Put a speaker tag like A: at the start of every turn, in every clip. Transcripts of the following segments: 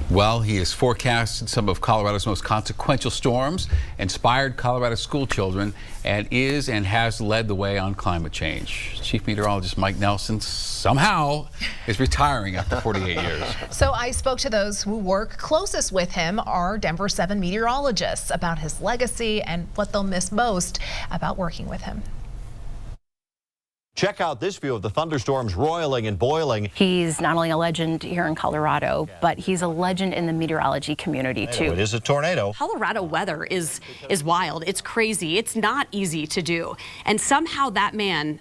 A: Well, he has forecasted some of Colorado's most consequential storms, inspired Colorado school children, and has led the way on climate change. Chief Meteorologist Mike Nelson somehow is retiring after 48 years.
B: So I spoke to those who work closest with him, our Denver7 meteorologists, about his legacy and what they'll miss most about working with him.
C: Check out this view of the thunderstorms roiling and boiling.
D: He's not only a legend here in Colorado, but he's a legend in the meteorology community too.
C: It is a tornado.
E: Colorado weather is wild. It's crazy. It's not easy to do. And somehow that man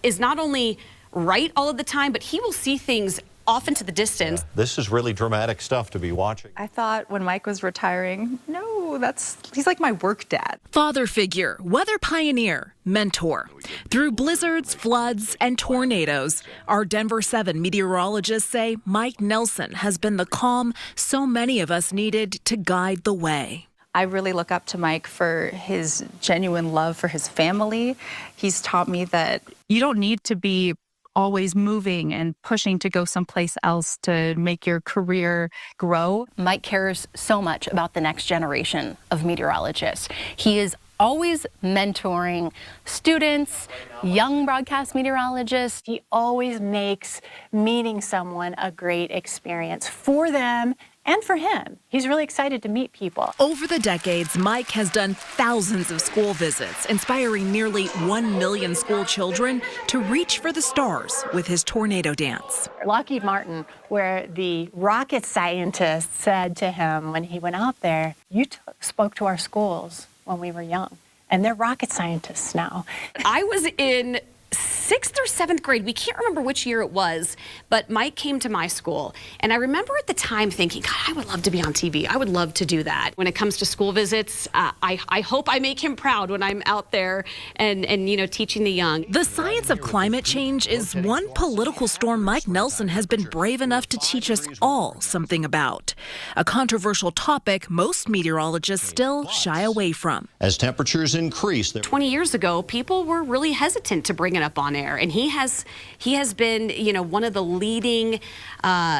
E: is not only right all of the time, but he will see things off into the distance.
C: This is really dramatic stuff to be watching.
F: I thought when Mike was retiring, no, he's like my work dad.
G: Father figure, weather pioneer, mentor. Through blizzards, floods, and tornadoes, our Denver7 meteorologists say Mike Nelson has been the calm so many of us needed to guide the way.
F: I really look up to Mike for his genuine love for his family. He's taught me that you don't need to be always moving and pushing to go someplace else to make your career grow.
D: Mike cares so much about the next generation of meteorologists. He is always mentoring students, young broadcast meteorologists.
H: He always makes meeting someone a great experience for them and for him. He's really excited to meet people.
G: Over the decades, Mike has done thousands of school visits, inspiring nearly 1 million school children to reach for the stars with his tornado dance.
H: Lockheed Martin, where the rocket scientist said to him when he went out there, you spoke to our schools when we were young, and they're rocket scientists now.
E: I was in 6th or 7th grade, we can't remember which year it was, but Mike came to my school, and I remember at the time thinking, God, I would love to be on TV. I would love to do that. When it comes to school visits, I hope I make him proud when I'm out there and teaching the young.
G: The science of climate change is one political storm Mike Nelson has been brave enough to teach us all something about. A controversial topic most meteorologists still shy away from.
C: As temperatures increase,
E: 20 years ago, people were really hesitant to bring it up on air, and he has been, one of the leading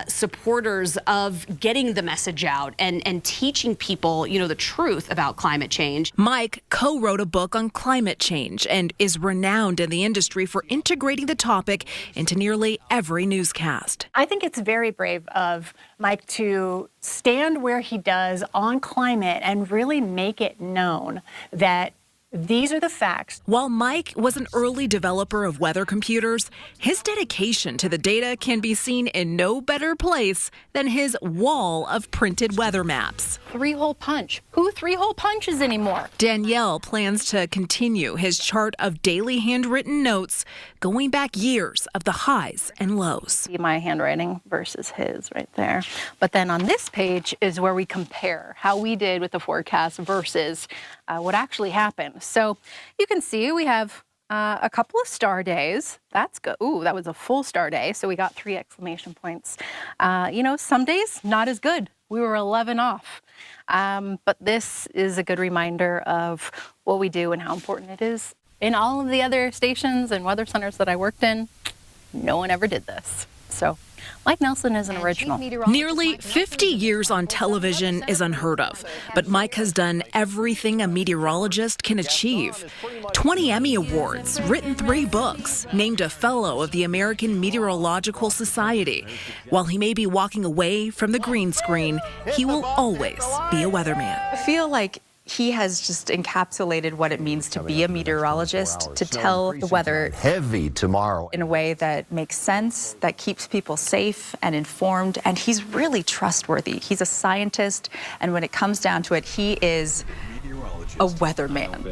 E: supporters of getting the message out and teaching people, the truth about climate change.
G: Mike co-wrote a book on climate change and is renowned in the industry for integrating the topic into nearly every newscast.
H: I think it's very brave of Mike to stand where he does on climate and really make it known that these are the facts.
G: While Mike was an early developer of weather computers, his dedication to the data can be seen in no better place than his wall of printed weather maps.
D: 3-hole punch. Who 3-hole punches anymore?
G: Danielle plans to continue his chart of daily handwritten notes going back years of the highs and lows.
D: See my handwriting versus his right there. But then on this page is where we compare how we did with the forecast versus what actually happened. So you can see we have a couple of star days. That's good. Ooh, that was a full star day. So we got 3 exclamation points. Some days not as good. We were 11 off. But this is a good reminder of what we do and how important it is. In all of the other stations and weather centers that I worked in, no one ever did this. So Mike Nelson is an original.
G: Nearly 50 years on television is unheard of, but Mike has done everything a meteorologist can achieve. 20 Emmy Awards, written 3 books, named a Fellow of the American Meteorological Society. While he may be walking away from the green screen, he will always be a weatherman.
F: I feel like he has just encapsulated what it means to be a meteorologist, to tell the weather
C: heavy tomorrow
F: in a way that makes sense, that keeps people safe and informed, and he's really trustworthy. He's a scientist, and when it comes down to it, he is a weatherman.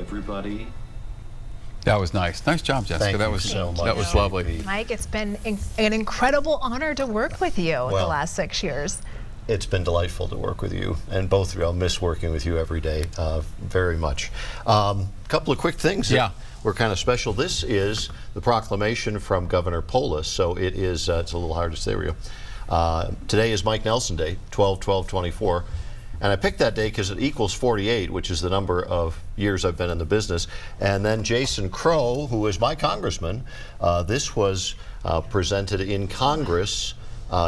A: That was nice. Nice job, Jessica. That was lovely.
B: Mike, it's been an incredible honor to work with you the last 6 years.
C: It's been delightful to work with you, and both of you. I'll miss working with you every day very much. Couple of quick things that were kind of special. This is the proclamation from Governor Polis, so it is, it's a little hard to say for you. Today is Mike Nelson Day, 12/12/24, and I picked that day because it equals 48, which is the number of years I've been in the business. And then Jason Crow, who is my congressman, this was presented in Congress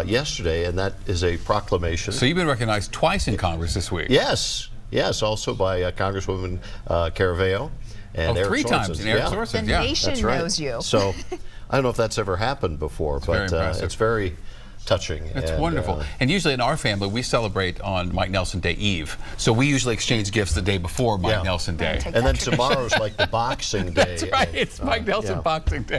C: yesterday, and that is a proclamation.
A: So you've been recognized twice in Congress this week.
C: Yes, also by Congresswoman Caraveo and Eric
A: 3 times, and Eric Sorensen.
B: The nation
C: that's right.
B: knows you.
C: So I don't know if that's ever happened before, but it's very touching.
A: It's wonderful. And usually in our family, we celebrate on Mike Nelson Day Eve. So we usually exchange gifts the day before Mike Nelson Day.
C: And then tomorrow's like the Boxing Day.
A: That's right. It's Mike Nelson Boxing Day.